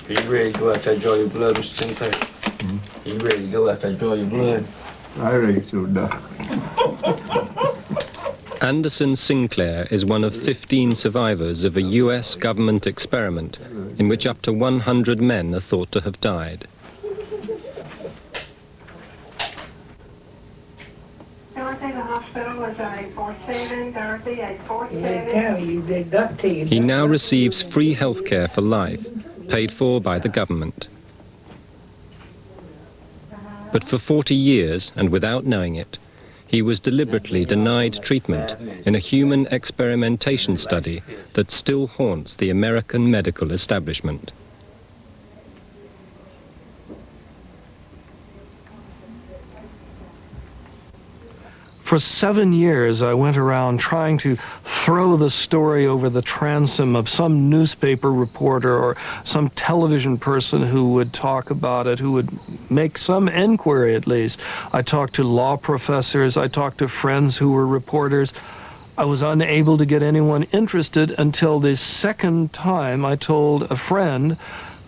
Are you ready to go out there and draw your blood, Mr. Sinclair? Are you ready to go out there and draw your blood? I ready to die. Anderson Sinclair is one of 15 survivors of a US government experiment in which up to 100 men are thought to have died. He now receives free health care for life, paid for by the government. But for 40 years, and without knowing it, he was deliberately denied treatment in a human experimentation study that still haunts the American medical establishment. For 7 years, I went around trying to throw the story over the transom of some newspaper reporter or some television person who would talk about it, who would make some inquiry at least. I talked to law professors, I talked to friends who were reporters. I was unable to get anyone interested until the second time I told a friend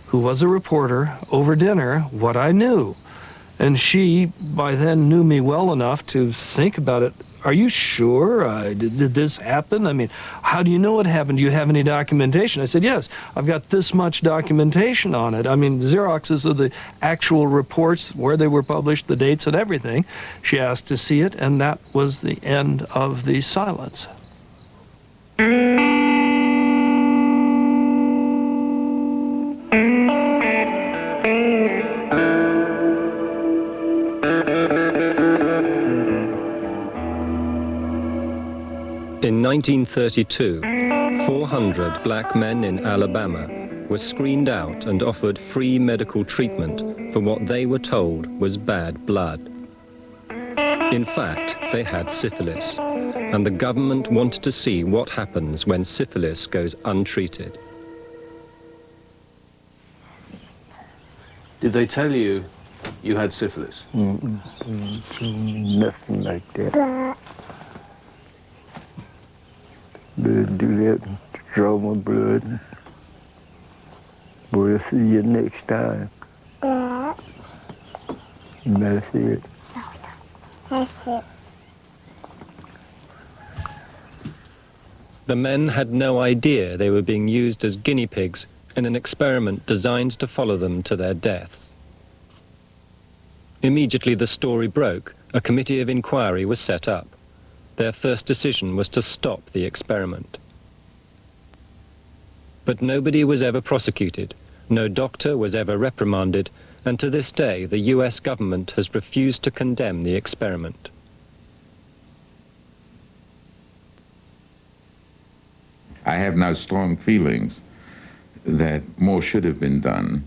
who was a reporter over dinner what I knew. And she, by then, knew me well enough to think about it. Are you sure? Did this happen? I mean, how do you know it happened? Do you have any documentation? I said, yes, I've got this much documentation on it. I mean, Xeroxes of the actual reports, where they were published, the dates and everything. She asked to see it, and that was the end of the silence. In 1932, 400 black men in Alabama were screened out and offered free medical treatment for what they were told was bad blood. In fact, they had syphilis, and the government wanted to see what happens when syphilis goes untreated. Did they tell you you had syphilis? Nothing like that. They do that, draw my blood. We'll see you next time. And that's it. That's it. The men had no idea they were being used as guinea pigs in an experiment designed to follow them to their deaths. Immediately the story broke, a committee of inquiry was set up. Their first decision was to stop the experiment. But nobody was ever prosecuted, no doctor was ever reprimanded, and to this day the US government has refused to condemn the experiment. I have now strong feelings that more should have been done,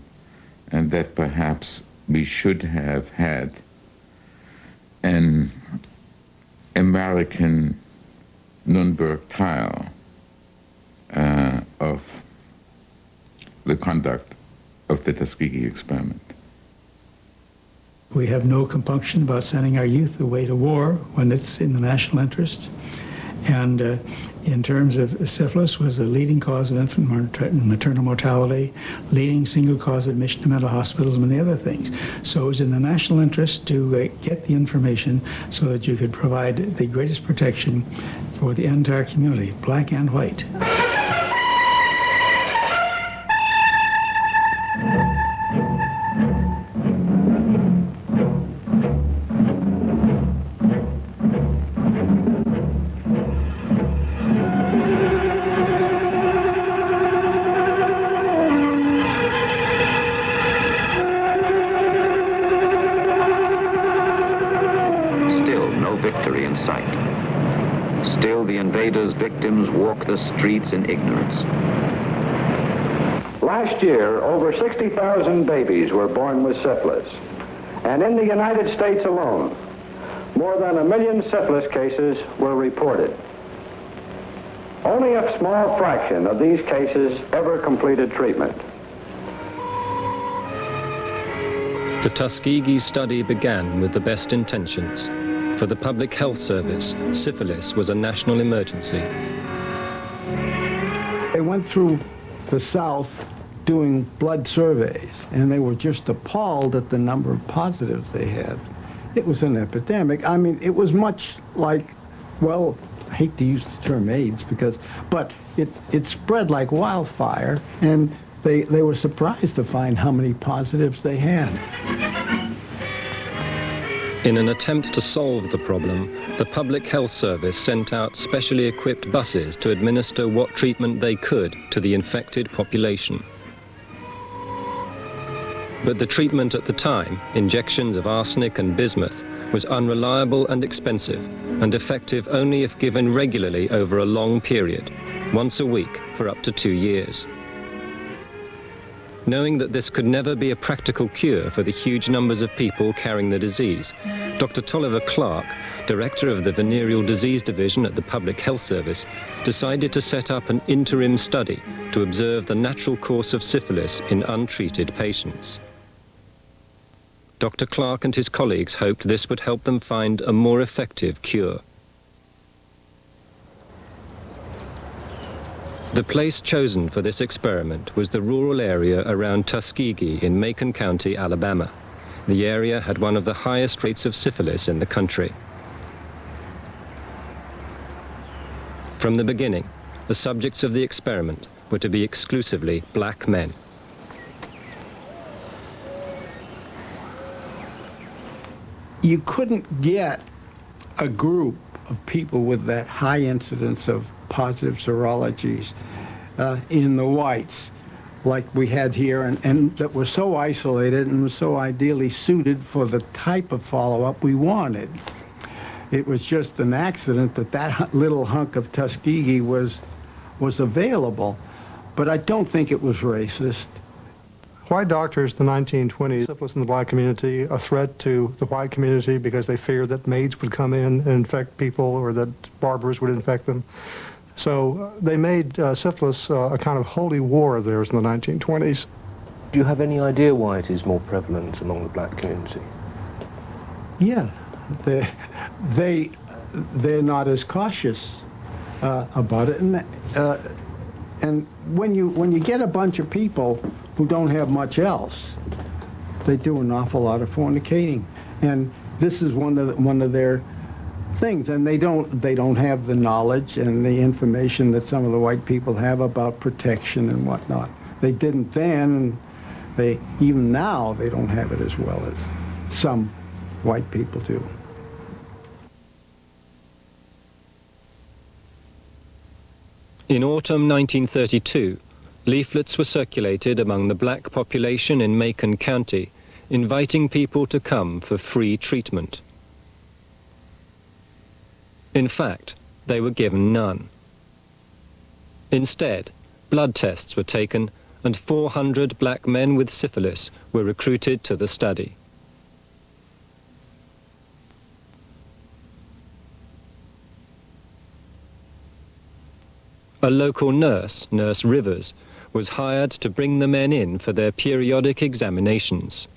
and that perhaps we should have had an American Nuremberg trial of the conduct of the Tuskegee experiment. We have no compunction about sending our youth away to war when it's in the national interest. And in terms of syphilis, was the leading cause of infant maternal mortality, leading single cause of admission to mental hospitals, and many other things. So it was in the national interest to get the information so that you could provide the greatest protection for the entire community, black and white. victory in sight. Still, the invaders' victims walk the streets in ignorance. Last year, over 60,000 babies were born with syphilis. And in the United States alone, more than 1 million syphilis cases were reported. Only a small fraction of these cases ever completed treatment. The Tuskegee study began with the best intentions. For the Public Health Service, syphilis was a national emergency. They went through the South doing blood surveys, and they were just appalled at the number of positives they had. It was an epidemic. I mean, it was much like, well, I hate to use the term AIDS, but it spread like wildfire, and they were surprised to find how many positives they had. In an attempt to solve the problem, the Public Health Service sent out specially equipped buses to administer what treatment they could to the infected population. But the treatment at the time, injections of arsenic and bismuth, was unreliable and expensive, and effective only if given regularly over a long period, once a week for up to 2 years. Knowing that this could never be a practical cure for the huge numbers of people carrying the disease, Dr. Tolliver Clark, director of the Venereal Disease Division at the Public Health Service, decided to set up an interim study to observe the natural course of syphilis in untreated patients. Dr. Clark and his colleagues hoped this would help them find a more effective cure. The place chosen for this experiment was the rural area around Tuskegee in Macon County, Alabama. The area had one of the highest rates of syphilis in the country. From the beginning, the subjects of the experiment were to be exclusively black men. You couldn't get a group of people with that high incidence of positive serologies in the whites like we had here, and that were so isolated and was so ideally suited for the type of follow-up we wanted. It was just an accident that that little hunk of Tuskegee was available, but I don't think it was racist. White doctors in the 1920s, syphilis in the black community, a threat to the white community because they feared that maids would come in and infect people, or that barbers would infect them. So they made syphilis a kind of holy war of theirs in the 1920s. Do you have any idea why it is more prevalent among the black community? Yeah, they're not as cautious about it, and when you get a bunch of people who don't have much else, they do an awful lot of fornicating, and this is one of their things, and they don't have the knowledge and the information that some of the white people have about protection and whatnot. They didn't then, and even now they don't have it as well as some white people do. In autumn 1932, leaflets were circulated among the black population in Macon County, inviting people to come for free treatment. In fact, they were given none. Instead, blood tests were taken, and 400 black men with syphilis were recruited to the study. A local nurse, Nurse Rivers, was hired to bring the men in for their periodic examinations.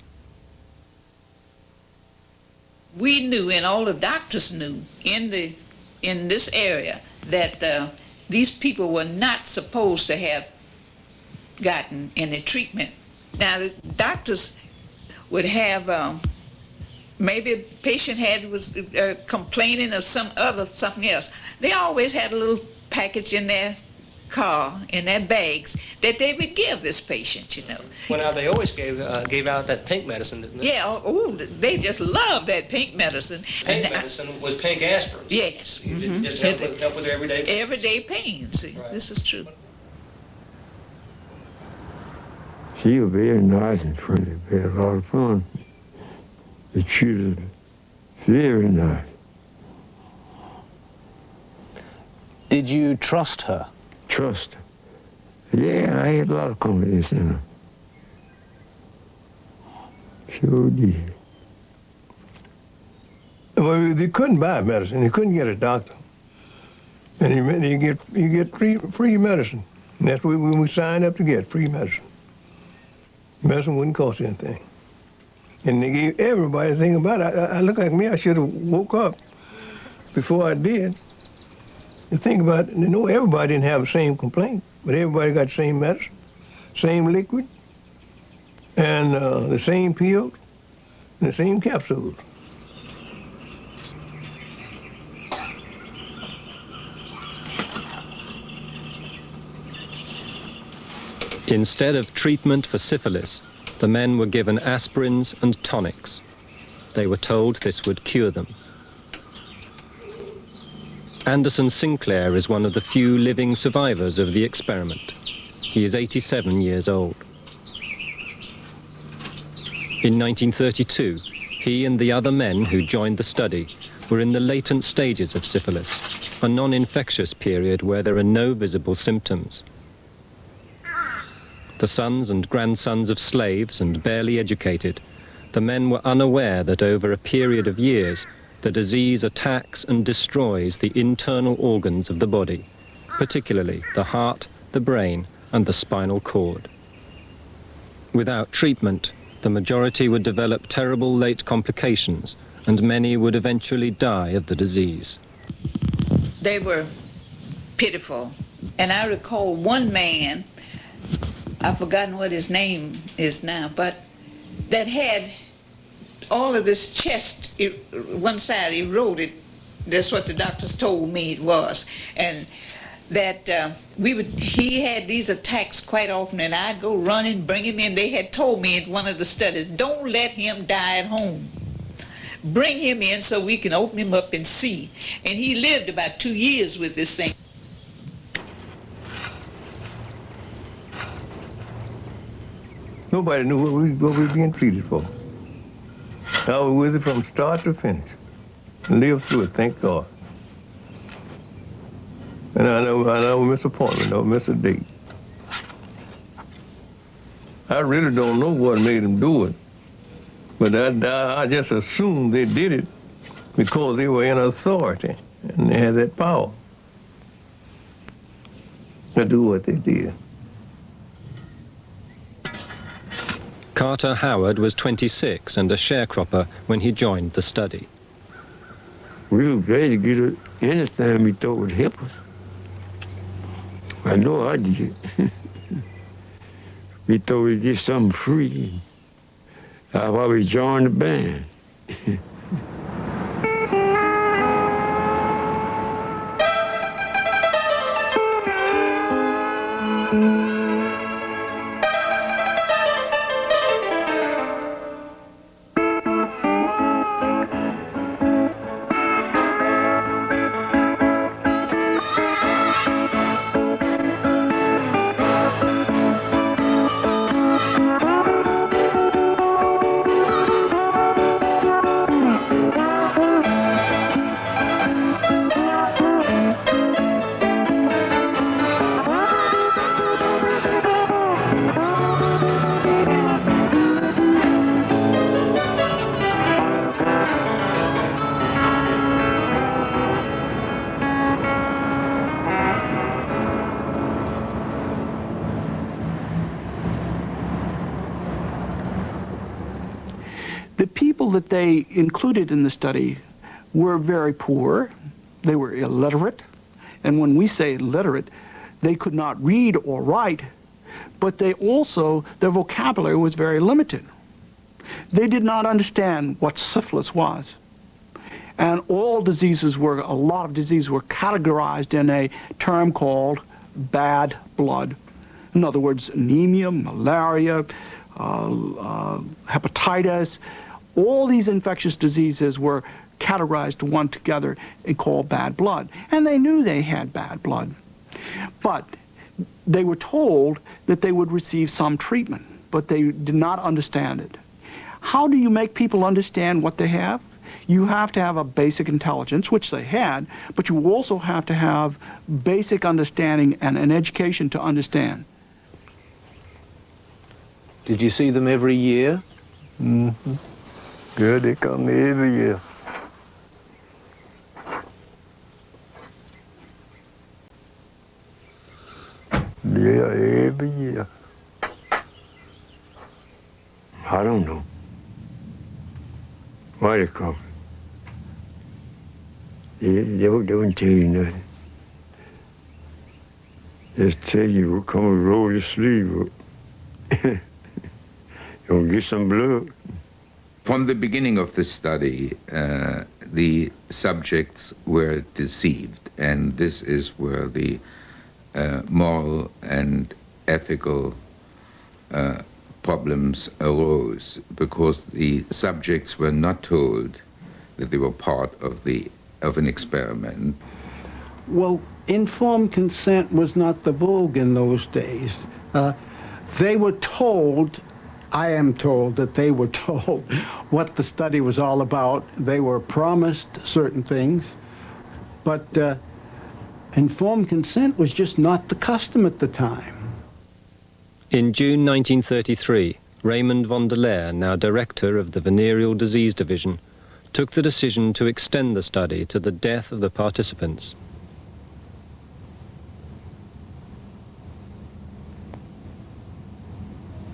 We knew, and all the doctors knew in this area, that these people were not supposed to have gotten any treatment. Now, the doctors would have, maybe a patient was complaining of something else. They always had a little package in their car, in their bags, that they would give this patient, you know. Well, now, they always gave out that pink medicine, didn't they? Yeah, they just loved that pink medicine. Pink medicine was pink aspirin. Yes. Mm-hmm. Just help with their everyday pain. Everyday pain, see. Right. This is true. She was very nice and friendly. We had a lot of fun. The children, very nice. Did you trust her? Trust her. Yeah, I had a lot of confidence in her. Sure did. Well, they couldn't buy medicine. You couldn't get a doctor. And you get free medicine. And that's what we signed up to get, free medicine. Medicine wouldn't cost anything. And they gave everybody a thing about it. I look like me, I should have woke up before I did. And think about it, you know, everybody didn't have the same complaint, but everybody got the same medicine, same liquid, and the same pills, and the same capsules. Instead of treatment for syphilis, the men were given aspirins and tonics. They were told this would cure them. Anderson Sinclair is one of the few living survivors of the experiment. He is 87 years old. In 1932, he and the other men who joined the study were in the latent stages of syphilis, a non-infectious period where there are no visible symptoms. The sons and grandsons of slaves and barely educated, the men were unaware that over a period of years, the disease attacks and destroys the internal organs of the body, particularly the heart, the brain, and the spinal cord. Without treatment, the majority would develop terrible late complications, and many would eventually die of the disease. They were pitiful. And I recall one man, I've forgotten what his name is now, but that had all of his chest, one side eroded. That's what the doctors told me it was. And that he had these attacks quite often, and I'd go running, bring him in. They had told me in one of the studies, don't let him die at home. Bring him in so we can open him up and see. And he lived about 2 years with this thing. Nobody knew what we were being treated for. I was with it from start to finish. And lived through it, thank God. And I never miss an appointment, never miss a date. I really don't know what made them do it. But I just assumed they did it because they were in authority and they had that power to do what they did. Carter Howard was 26 and a sharecropper when he joined the study. We were glad to get anything we thought would help us. I know I did. We thought we'd get something free. That's why we joined the band. That they included in the study were very poor, they were illiterate, and when we say illiterate, they could not read or write, but their vocabulary was very limited. They did not understand what syphilis was. And a lot of diseases were categorized in a term called bad blood. In other words, anemia, malaria, hepatitis. All these infectious diseases were categorized one together and called bad blood. And they knew they had bad blood. But they were told that they would receive some treatment, but they did not understand it. How do you make people understand what they have? you have to have a basic intelligence, which they had, but you also have to have basic understanding and an education to understand. Did you see them every year? Mm-hmm. Good, they come every year. Yeah, every year. I don't know. Why they come? They wouldn't tell you nothing. Just tell you, come and roll your sleeve up. You gonna get some blood. From the beginning of the study, the subjects were deceived, and this is where the moral and ethical problems arose, because the subjects were not told that they were part of an experiment. Well, informed consent was not the vogue in those days. They were told, I am told that they were told what the study was all about. They were promised certain things, but informed consent was just not the custom at the time. In June 1933, Raymond von der Leer, now director of the Venereal Disease Division, took the decision to extend the study to the death of the participants.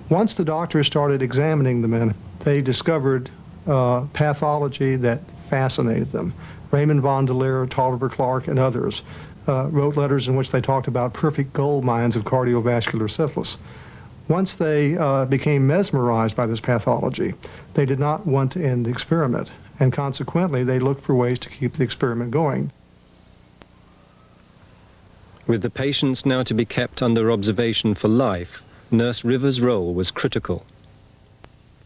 Once the doctors started examining the men, they discovered pathology that fascinated them. Raymond von der Leer, Tolliver Clark, and others wrote letters in which they talked about perfect gold mines of cardiovascular syphilis. Once they became mesmerized by this pathology, they did not want to end the experiment, and consequently they looked for ways to keep the experiment going. With the patients now to be kept under observation for life, Nurse Rivers' role was critical.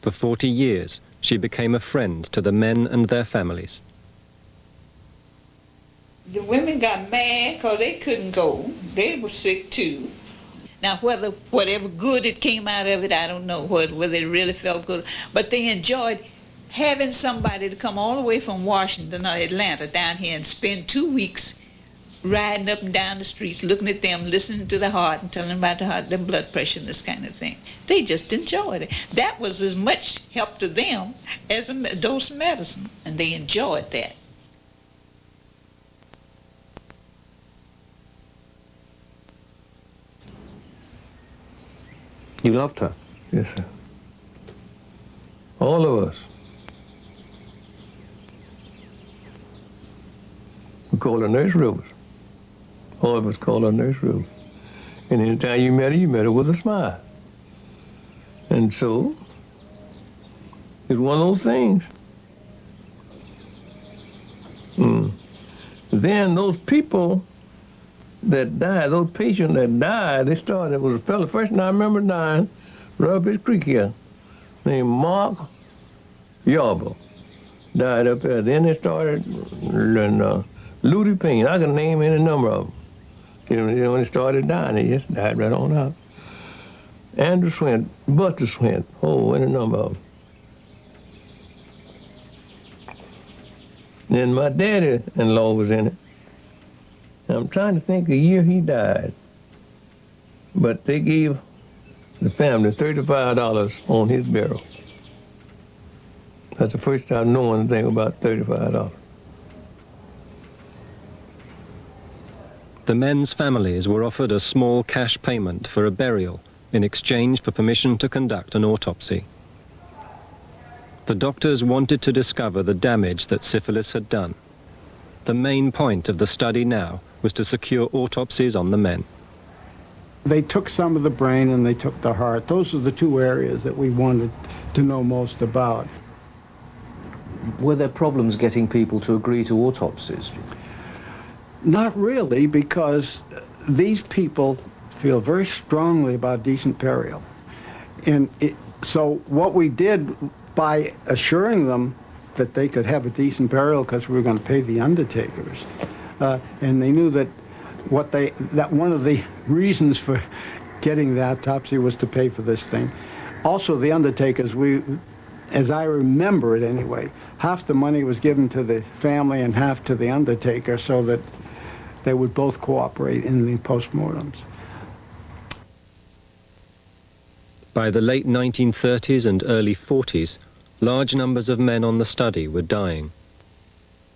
For 40 years, she became a friend to the men and their families. The women got mad because they couldn't go. They were sick too. Now, whatever good it came out of it, I don't know whether it really felt good, but they enjoyed having somebody to come all the way from Washington or Atlanta down here and spend 2 weeks riding up and down the streets, looking at them, listening to the heart and telling them about the heart, their blood pressure and this kind of thing. They just enjoyed it. That was as much help to them as a dose of medicine, and they enjoyed that. You loved her? Yes, sir. All of us. We called her Nurse Rivers. All of us called her Nurse Rivers. And anytime you met her with a smile. And so, it's one of those things. Then those people that died, those patients that died, they started, it was a fellow, first I remember dying, right up his creek here, named Mark Yarber, died up there. Then they started, Ludy Payne, I can name any number of them. You know, when they started dying, they just died right on out. Andrew Swint, Buster Swint, any number of them. Then my daddy-in-law was in it. I'm trying to think the year he died, but they gave the family $35 on his burial. That's the first time I've known anything about $35. The men's families were offered a small cash payment for a burial in exchange for permission to conduct an autopsy. The doctors wanted to discover the damage that syphilis had done. The main point of the study now was to secure autopsies on the men. They took some of the brain and they took the heart. Those are the two areas that we wanted to know most about. Were there problems getting people to agree to autopsies? Not really, because these people feel very strongly about decent burial. And so what we did by assuring them that they could have a decent burial because we were going to pay the undertakers, and they knew that one of the reasons for getting the autopsy was to pay for this thing. Also, the undertakers, as I remember it anyway, half the money was given to the family and half to the undertaker so that they would both cooperate in the postmortems. By the late 1930s and early 40s, large numbers of men on the study were dying.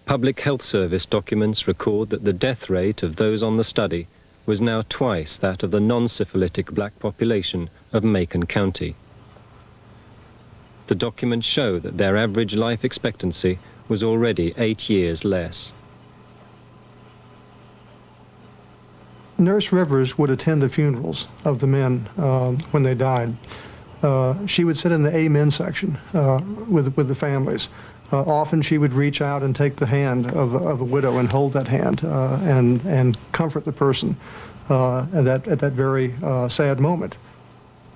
Public Health Service documents record that the death rate of those on the study was now twice that of the non-syphilitic black population of Macon County. The documents show that their average life expectancy was already 8 years less. Nurse Rivers would attend the funerals of the men when they died. She would sit in the amen section with the families. Often she would reach out and take the hand of a widow and hold that hand and comfort the person at that very sad moment.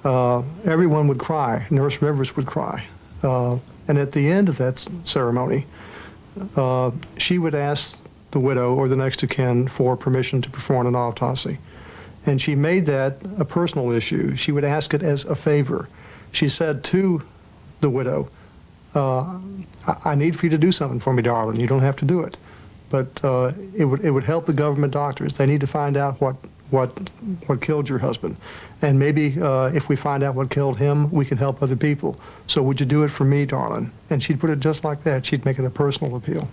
Everyone would cry. Nurse Rivers would cry. And at the end of that ceremony, she would ask the widow or the next of kin for permission to perform an autopsy. And she made that a personal issue. She would ask it as a favor. She said to the widow, I need for you to do something for me, darling. You don't have to do it. But it would help the government doctors. They need to find out what killed your husband. And maybe if we find out what killed him, we can help other people. So would you do it for me, darling? And she'd put it just like that. She'd make it a personal appeal.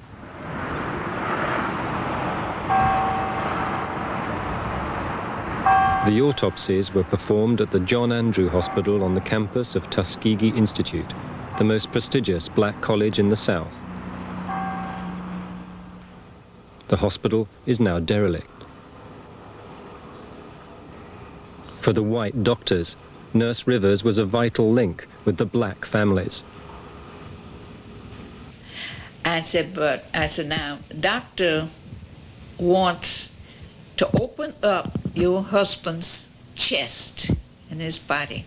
The autopsies were performed at the John Andrew Hospital on the campus of Tuskegee Institute, the most prestigious black college in the South. The hospital is now derelict. For the white doctors, Nurse Rivers was a vital link with the black families. I said, now, doctor wants to open up your husband's chest and his body.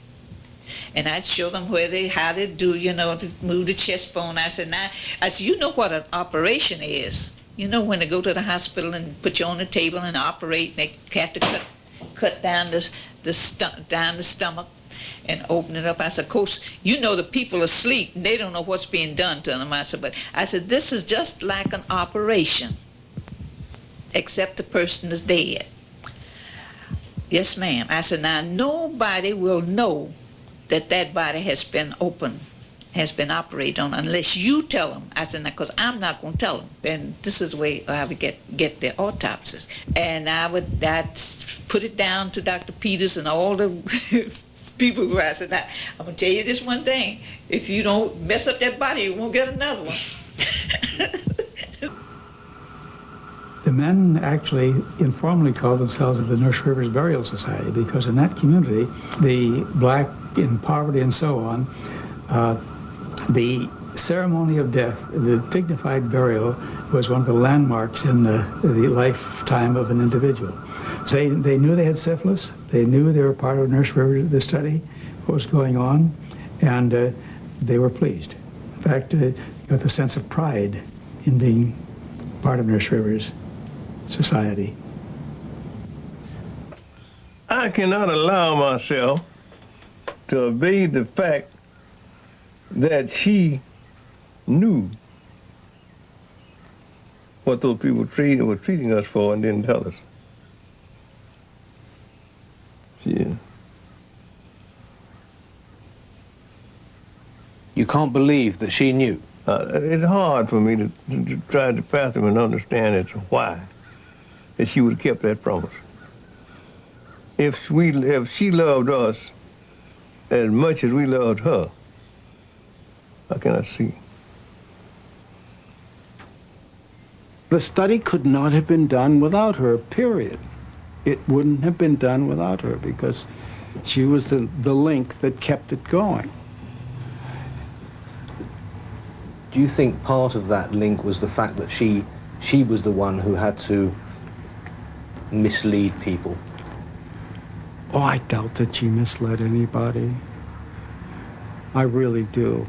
And I'd show them how they do, to move the chest bone. I said, you know what an operation is. You know when they go to the hospital and put you on the table and operate, and they have to cut down the stomach and open it up. I said, of course, the people are asleep and they don't know what's being done to them. I said, this is just like an operation, except the person is dead. Yes, ma'am. I said, now nobody will know that body has been operated on unless you tell them. I said, now, because I'm not going to tell them. Then this is the way I would get their autopsies. And I'd put it down to Dr. Peters and all the people who I said, now, I'm going to tell you this one thing. If you don't mess up that body, you won't get another one. The men actually informally called themselves the Nurse Rivers Burial Society because in that community, the black in poverty and so on, the ceremony of death, the dignified burial, was one of the landmarks in the lifetime of an individual. So they knew they had syphilis. They knew they were part of Nurse Rivers, the study, what was going on, and they were pleased. In fact, got the sense of pride in being part of Nurse Rivers Society. I cannot allow myself to evade the fact that she knew what those people were treating us for and didn't tell us. Yeah. You can't believe that she knew? It's hard for me to try to fathom and understand as to why that she would have kept that promise. If she loved us as much as we loved her, I cannot see. The study could not have been done without her, period. It wouldn't have been done without her because she was the link that kept it going. Do you think part of that link was the fact that she was the one who had to mislead people? Oh, I doubt that she misled anybody. I really do.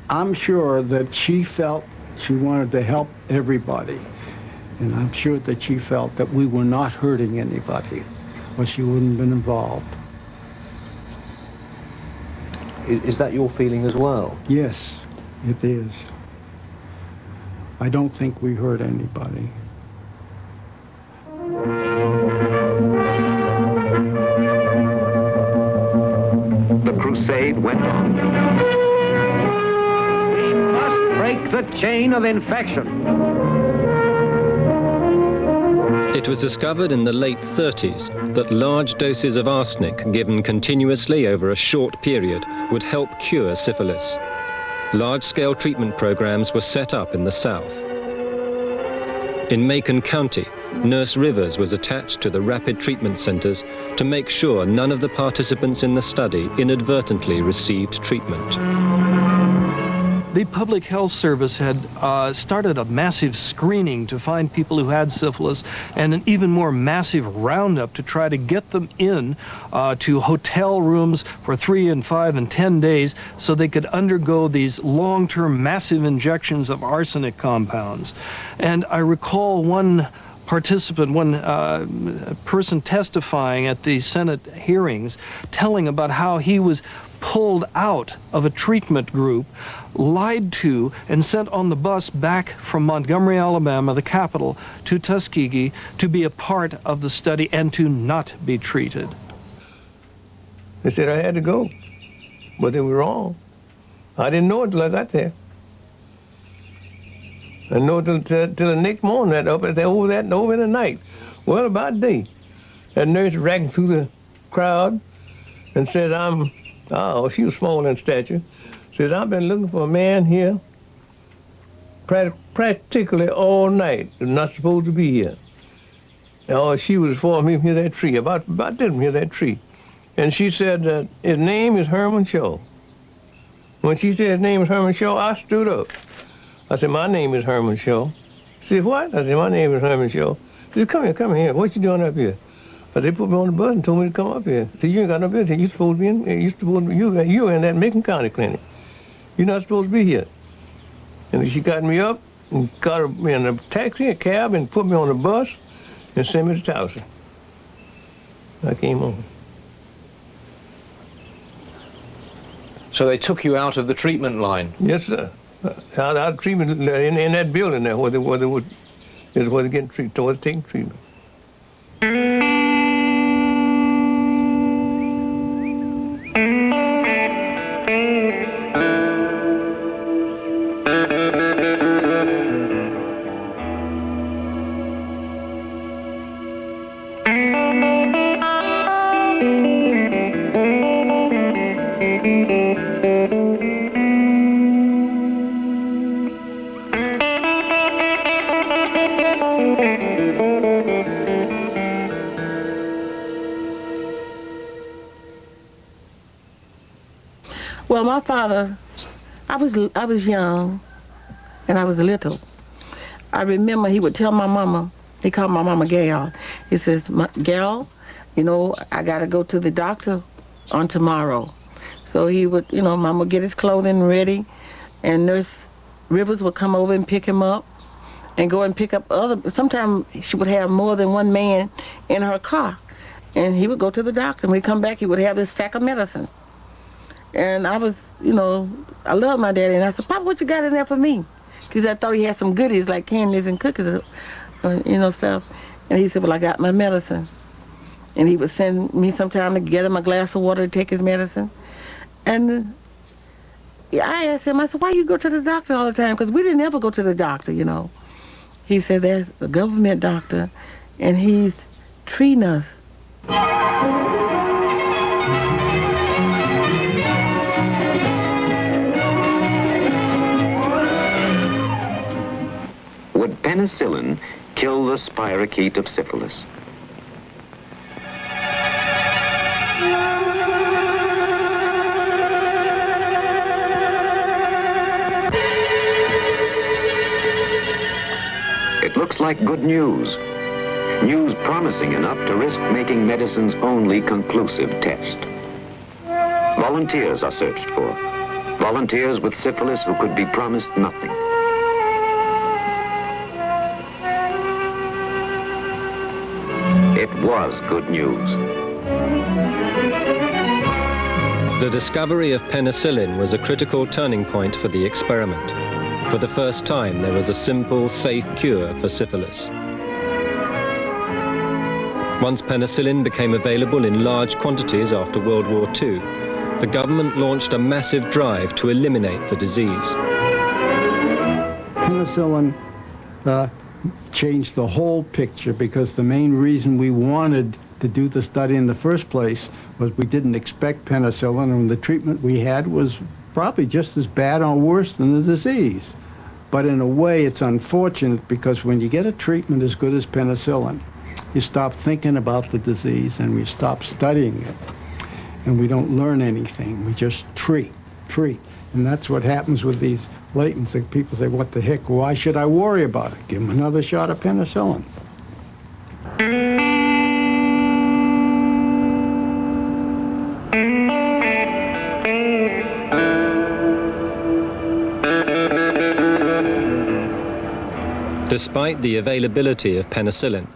I'm sure that she felt she wanted to help everybody. And I'm sure that she felt that we were not hurting anybody, or she wouldn't have been involved. Is that your feeling as well? Yes, it is. I don't think we hurt anybody. The crusade went on. We must break the chain of infection. It was discovered in the late 30s that large doses of arsenic given continuously over a short period would help cure syphilis. Large-scale treatment programs were set up in the South. In Macon County, Nurse Rivers was attached to the rapid treatment centers to make sure none of the participants in the study inadvertently received treatment. The Public Health Service had started a massive screening to find people who had syphilis, and an even more massive roundup to try to get them in to hotel rooms for 3 and 5 and 10 days so they could undergo these long-term massive injections of arsenic compounds. And I recall one participant, one person testifying at the Senate hearings, telling about how he was pulled out of a treatment group, lied to, and sent on the bus back from Montgomery, Alabama, the capital, to Tuskegee to be a part of the study and to not be treated. They said I had to go, but they were wrong. I didn't know it until I got there. I know till the next morning, that over in the night. Well, about day, that nurse racking through the crowd and said, she was small in stature, says, I've been looking for a man here practically all night, who's not supposed to be here. Oh, she was for me near that tree, about this near that tree. And she said, his name is Herman Shaw. When she said his name is Herman Shaw, I stood up. I said, my name is Herman Shaw. She said, what? I said, my name is Herman Shaw. She said, come here. What you doing up here? I said, they put me on the bus and told me to come up here. I said, you ain't got no business. You're supposed to be you in that Macon County clinic. You're not supposed to be here. And she got me up and got me in a taxi, a cab, and put me on the bus and sent me to Towson. I came home. So they took you out of the treatment line? Yes, sir. Out of treatment in that building there where they getting treated, where they taking treatment. Well, my father, I was young, and I was little. I remember he would tell my mama, he called my mama Gal. He says, Gal, I got to go to the doctor on tomorrow. So he would, Mama would get his clothing ready, and Nurse Rivers would come over and pick him up and go and pick up sometimes she would have more than one man in her car. And he would go to the doctor, and when he come back, he would have this sack of medicine. And I was, I love my daddy, and I said, Papa, what you got in there for me? Because I thought he had some goodies like candies and cookies, stuff. And he said, well, I got my medicine. And he would send me sometime to get him a glass of water to take his medicine. And I asked him, I said, why you go to the doctor all the time? Because we didn't ever go to the doctor, He said, there's a government doctor, and he's treating us. Would penicillin kill the spirochete of syphilis? It looks like good news. News promising enough to risk making medicine's only conclusive test. Volunteers are searched for. Volunteers with syphilis who could be promised nothing. It was good news. The discovery of penicillin was a critical turning point for the experiment. For the first time, there was a simple, safe cure for syphilis. Once penicillin became available in large quantities after World War II, the government launched a massive drive to eliminate the disease. Penicillin changed the whole picture because the main reason we wanted to do the study in the first place was we didn't expect penicillin, and the treatment we had was probably just as bad or worse than the disease. But in a way, it's unfortunate because when you get a treatment as good as penicillin, you stop thinking about the disease and we stop studying it. And we don't learn anything. We just treat. And that's what happens with these latents. People say, what the heck, why should I worry about it? Give them another shot of penicillin. Despite the availability of penicillin,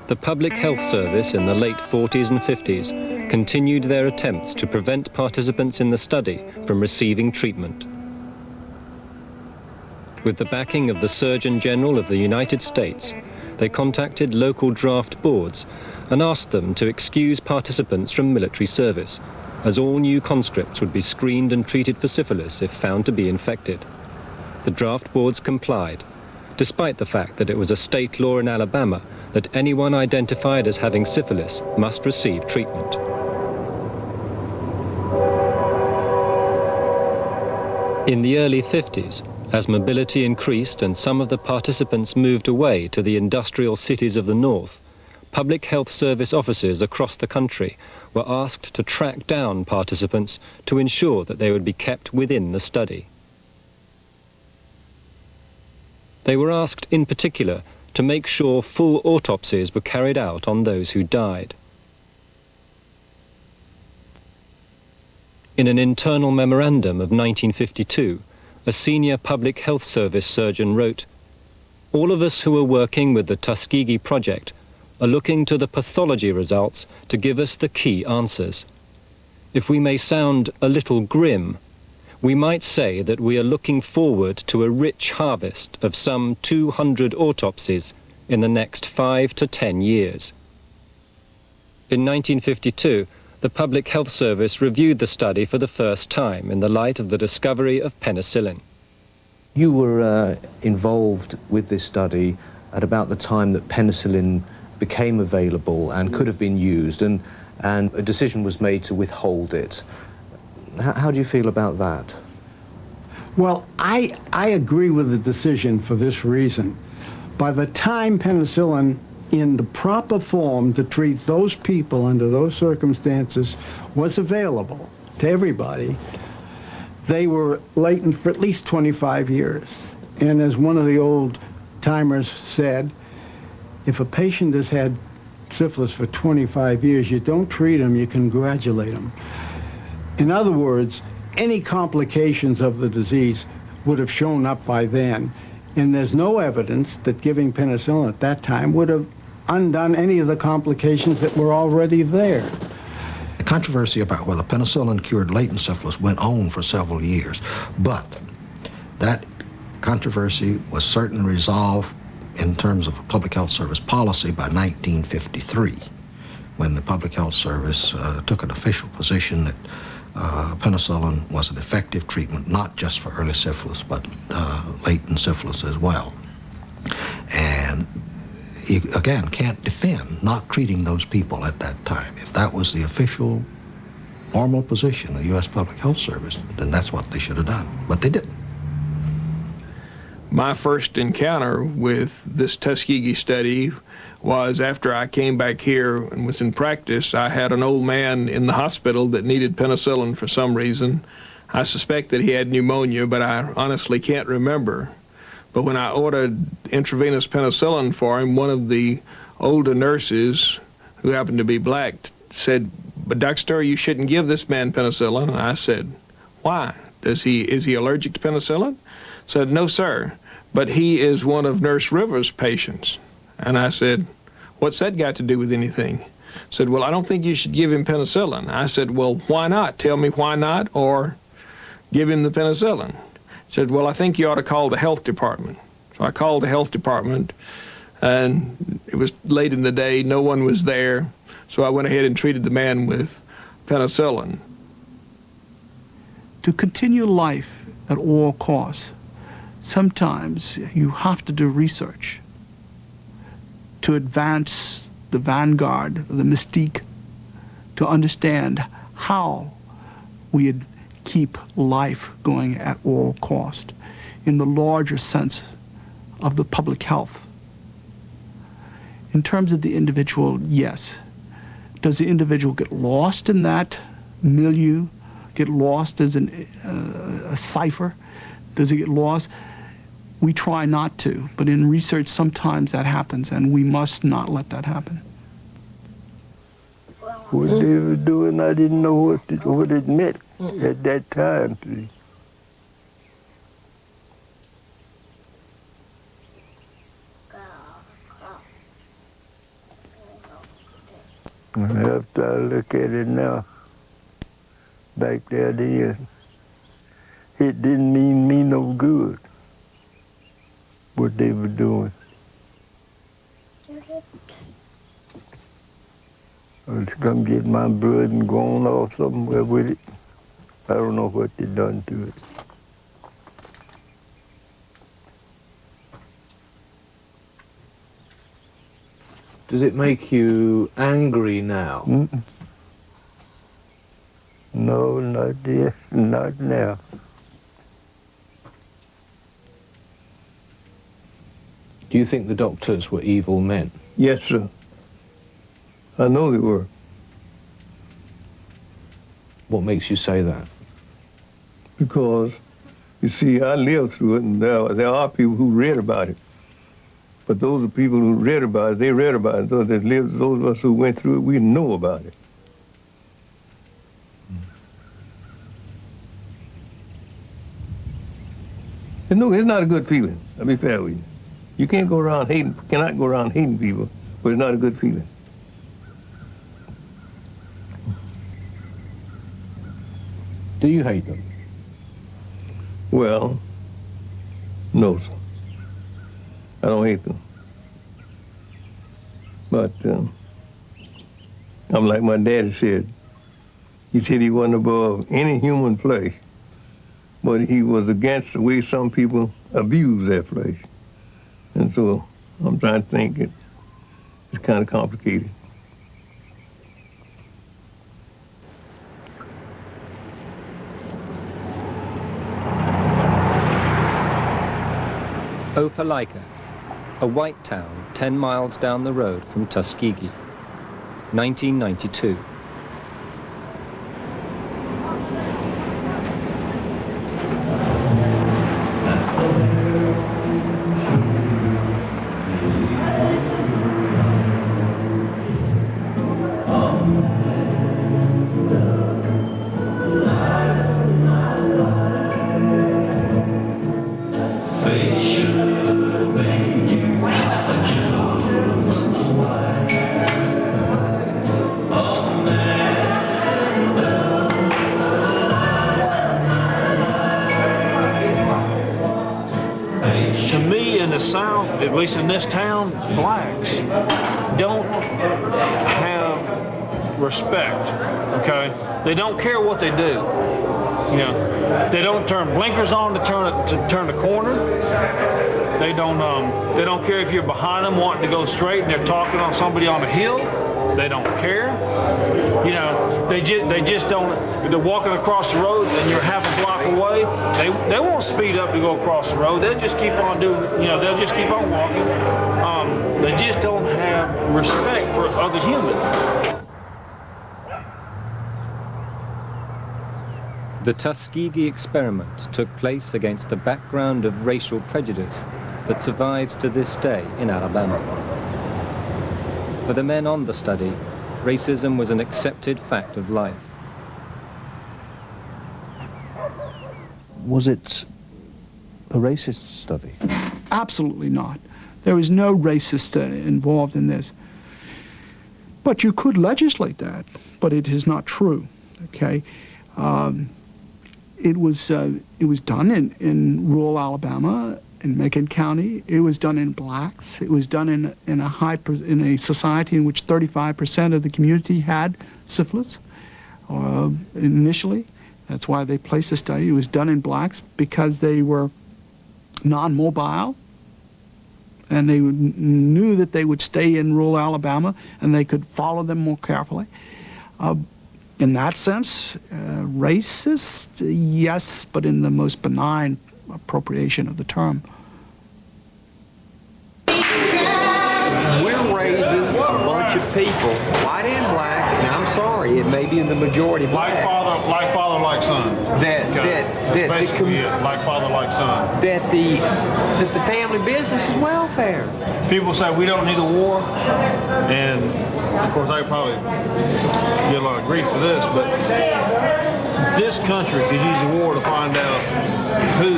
the Public Health Service in the late 40s and 50s continued their attempts to prevent participants in the study from receiving treatment. With the backing of the Surgeon General of the United States, they contacted local draft boards and asked them to excuse participants from military service, as all new conscripts would be screened and treated for syphilis if found to be infected. The draft boards complied, despite the fact that it was a state law in Alabama that anyone identified as having syphilis must receive treatment. In the early 50s, as mobility increased and some of the participants moved away to the industrial cities of the North, Public Health Service officers across the country were asked to track down participants to ensure that they would be kept within the study. They were asked in particular to make sure full autopsies were carried out on those who died. In an internal memorandum of 1952, a senior Public Health Service surgeon wrote, "All of us who are working with the Tuskegee Project are looking to the pathology results to give us the key answers. If we may sound a little grim, we might say that we are looking forward to a rich harvest of some 200 autopsies in the next 5 to 10 years." In 1952, the Public Health Service reviewed the study for the first time in the light of the discovery of penicillin. You were involved with this study at about the time that penicillin became available and could have been used, and a decision was made to withhold it. How do you feel about that? Well, I agree with the decision for this reason. By the time penicillin in the proper form to treat those people under those circumstances was available to everybody, they were latent for at least 25 years. And as one of the old timers said, if a patient has had syphilis for 25 years, you don't treat them, you congratulate them. In other words, any complications of the disease would have shown up by then. And there's no evidence that giving penicillin at that time would have undone any of the complications that were already there. The controversy about whether penicillin cured latent syphilis went on for several years, but that controversy was certainly resolved in terms of a Public Health Service policy by 1953, when the Public Health Service took an official position that penicillin was an effective treatment, not just for early syphilis, but latent syphilis as well. And you, again, can't defend not treating those people at that time. If that was the official, normal position of the U.S. Public Health Service, then that's what they should have done, but they didn't. My first encounter with this Tuskegee study was after I came back here and was in practice. I had an old man in the hospital that needed penicillin for some reason. I suspect that he had pneumonia, but I honestly can't remember. But when I ordered intravenous penicillin for him, one of the older nurses, who happened to be black, said, "But Dr. you shouldn't give this man penicillin." And I said, "Why? Is he allergic to penicillin?" Said, "No, sir, but he is one of Nurse Rivers' patients." And I said, "What's that got to do with anything?" said, well, I don't think you should give him penicillin. I said, well, why not? Tell me why not, or give him the penicillin. He said, well, I think you ought to call the health department. So I called the health department, and it was late in the day, no one was there, so I went ahead and treated the man with penicillin. To continue life at all costs, sometimes you have to do research to advance the vanguard, the mystique, to understand how we keep life going at all cost in the larger sense of the public health. In terms of the individual, yes. Does the individual get lost in that milieu, get lost as a cipher? Does it get lost? We try not to, but in research sometimes that happens, and we must not let that happen. What they were doing, I didn't know what it meant at that time. See. After I look at it now, back there then, it didn't mean me no good, what they were doing. I was gonna get my blood and gone off somewhere with it. I don't know what they done to it. Does it make you angry now? Mm-mm. No, not yet, not now. Do you think the doctors were evil men? Yes, sir. I know they were. What makes you say that? Because, you see, I lived through it, and there are people who read about it. But those are people who read about it. They read about it. Those that lived, those of us who went through it, we know about it. And no, it's not a good feeling. I'll be fair with you. You can't go around hating, cannot go around hating people, but it's not a good feeling. Do you hate them? Well, no, sir. I don't hate them. But I'm like my daddy said. He said he wasn't above any human flesh, but he was against the way some people abuse their flesh. And so I'm trying to think it's kind of complicated. Opelika, a white town 10 miles down the road from Tuskegee, 1992. At least in this town, blacks don't have respect, okay? They don't care what they do. You know, they don't turn blinkers on to turn the corner. They don't care if you're behind them wanting to go straight and they're talking on somebody on a hill. They don't care. You know, they just don't. If they're walking across the road and you're half a block away, they won't speed up to go across the road. They'll just keep on doing. You know, they'll just keep on walking. They just don't have respect for other humans. The Tuskegee experiment took place against the background of racial prejudice that survives to this day in Alabama. For the men on the study, racism was an accepted fact of life. Was it a racist study? Absolutely not. There was no racist involved in this. But you could legislate that, but it is not true. Okay, it was done in rural Alabama, in Macon County. It was done in blacks. It was done in a society in which 35% of the community had syphilis initially. That's why they placed the study. It was done in blacks because they were non-mobile, and they knew that they would stay in rural Alabama and they could follow them more carefully. In that sense, racist, yes, but in the most benign appropriation of the term. We're raising a bunch of people, white and black, and I'm sorry, it may be in the majority black. Like father, like son. Basically like father, like son. That the family business is welfare. People say we don't need a war, and of course I probably get a lot of grief for this, but this country could use a war to find out who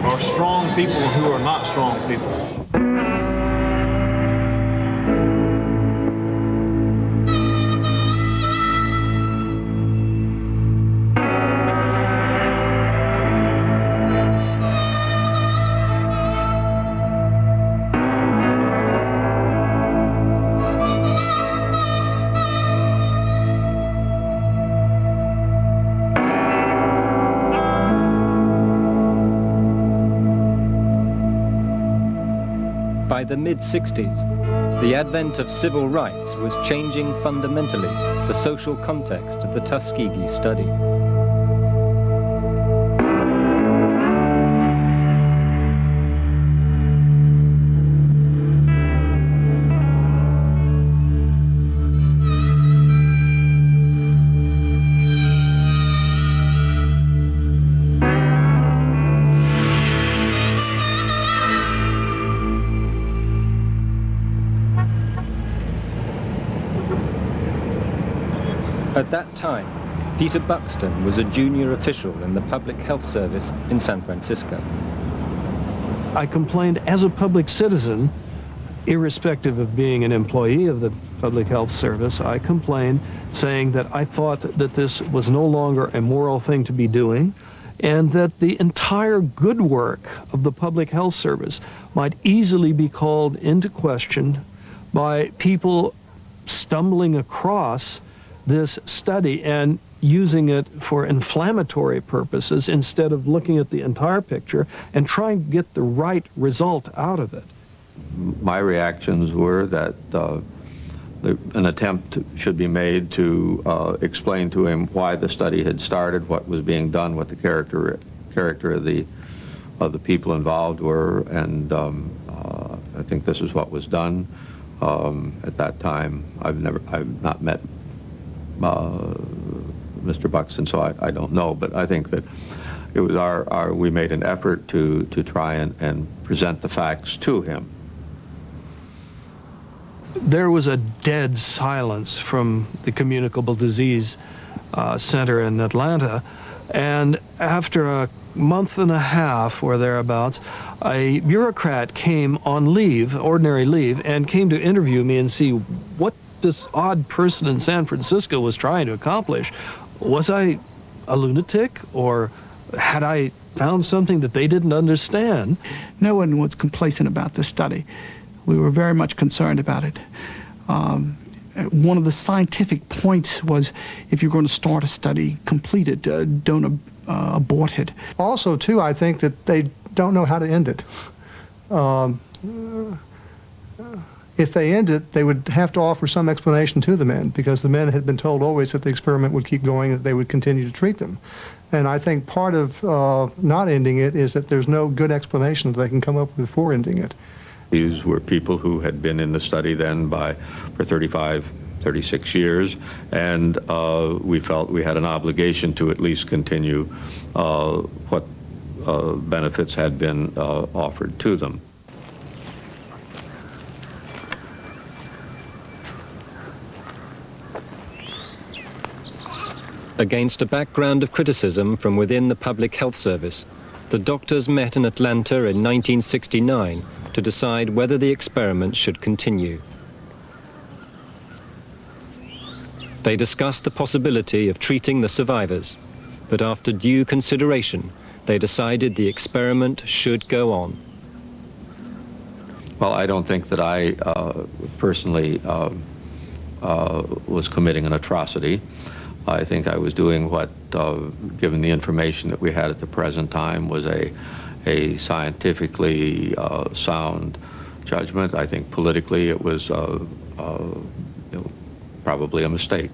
are strong people and who are not strong people. By the mid-60s, the advent of civil rights was changing fundamentally the social context of the Tuskegee study. At that time, Peter Buxton was a junior official in the Public Health Service in San Francisco. I complained as a public citizen, irrespective of being an employee of the Public Health Service. I complained saying that I thought that this was no longer a moral thing to be doing, and that the entire good work of the Public Health Service might easily be called into question by people stumbling across this study and using it for inflammatory purposes instead of looking at the entire picture and trying to get the right result out of it. My reactions were that an attempt should be made to explain to him why the study had started, what was being done, what the character of the people involved were, and I think this is what was done. At that time, I've not met Mr. Buxton, so I don't know, but I think that it was we made an effort to try and present the facts to him. There was a dead silence from the Communicable Disease Center in Atlanta, and after a month and a half or thereabouts, a bureaucrat came on leave, ordinary leave, and came to interview me and see what this odd person in San Francisco was trying to accomplish. Was I a lunatic, or had I found something that they didn't understand? No one was complacent about this study. We were very much concerned about it. One of the scientific points was, if you're going to start a study, complete it, don't abort it. Also, too, I think that they don't know how to end it. If they end it, they would have to offer some explanation to the men, because the men had been told always that the experiment would keep going, that they would continue to treat them. And I think part of not ending it is that there's no good explanation that they can come up with for ending it. These were people who had been in the study then for 35, 36 years, and we felt we had an obligation to at least continue what benefits had been offered to them. Against a background of criticism from within the Public Health Service, the doctors met in Atlanta in 1969 to decide whether the experiment should continue. They discussed the possibility of treating the survivors, but after due consideration, they decided the experiment should go on. Well, I don't think that I personally was committing an atrocity. I think I was doing what, given the information that we had at the present time, was a scientifically sound judgment. I think politically it was probably a mistake.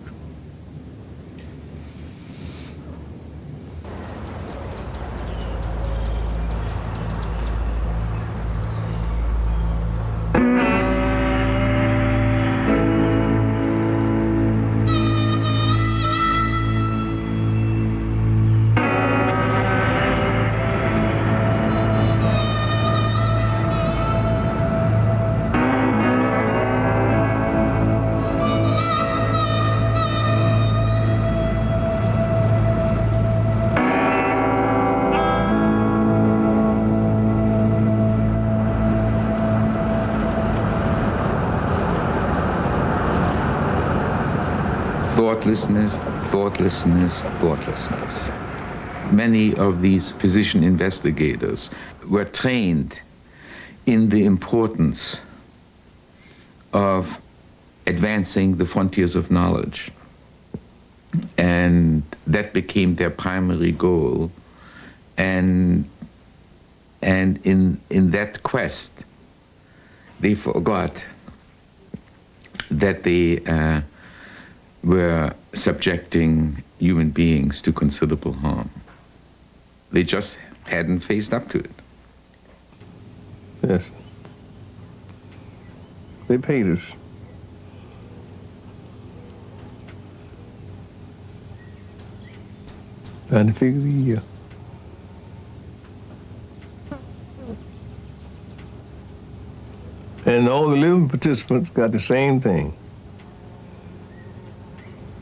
Thoughtlessness. Many of these physician investigators were trained in the importance of advancing the frontiers of knowledge. And that became their primary goal. And in that quest, they forgot that they were subjecting human beings to considerable harm. They just hadn't faced up to it. Yes. They paid us. Trying to figure the year. And all the living participants got the same thing.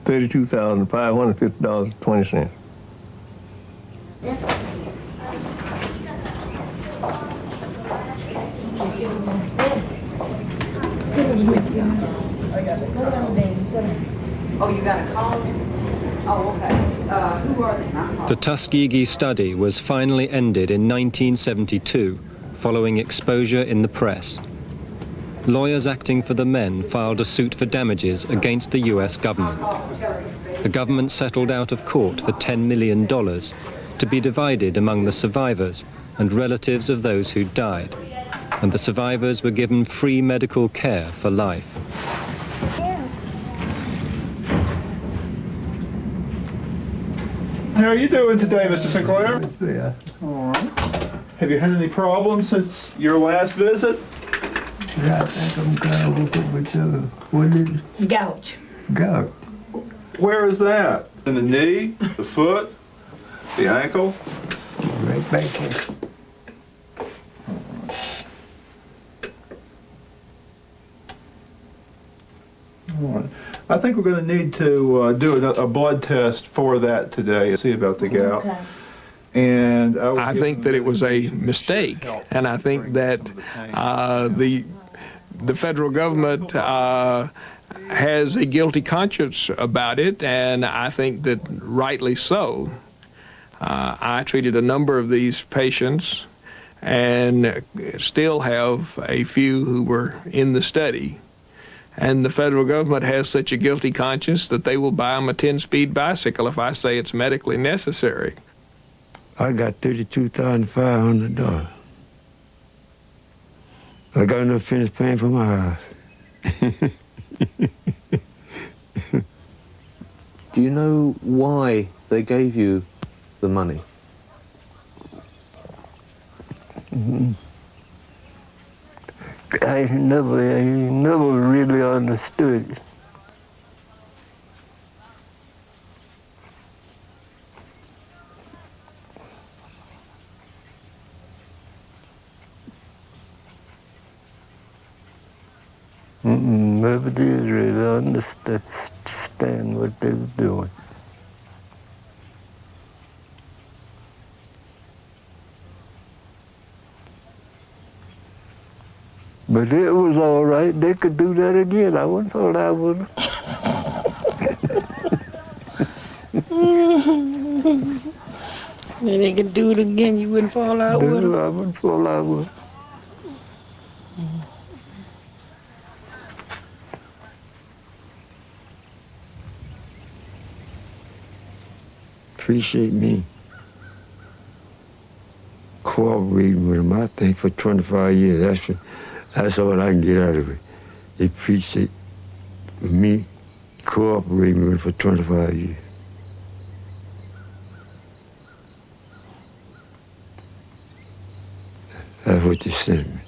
$32,550.20. Oh, you got a call? Oh, okay. Who are they? The Tuskegee study was finally ended in 1972, following exposure in the press. Lawyers acting for the men filed a suit for damages against the US government. The government settled out of court for $10 million to be divided among the survivors and relatives of those who died, and the survivors were given free medical care for life. How are you doing today, Mr. Sinclair? Yeah. All right. Have you had any problems since your last visit? Yeah, I think I'm kind of with what is it? Gout. Gout. Where is that? In the knee, the foot, the ankle? Right back here. All right. I think we're going to need to do a blood test for that today and see about the gout. Okay. And I think that it was a mistake, and I think that the federal government has a guilty conscience about it, and I think that rightly so. I treated a number of these patients and still have a few who were in the study. And the federal government has such a guilty conscience that they will buy them a 10-speed bicycle if I say it's medically necessary. I got $32,500. I got enough finish paying for my house. Do you know why they gave you the money? Mm-hmm. I never really understood it. Never did really understand what they were doing. But it was all right. They could do that again. I wouldn't thought I would. And they could do it again, you wouldn't fall out with them? I wouldn't fall out with them. Appreciate me cooperating with them, I think, for 25 years. That's all I can get out of it. They appreciate me cooperating with them for 25 years. That's what they sent me.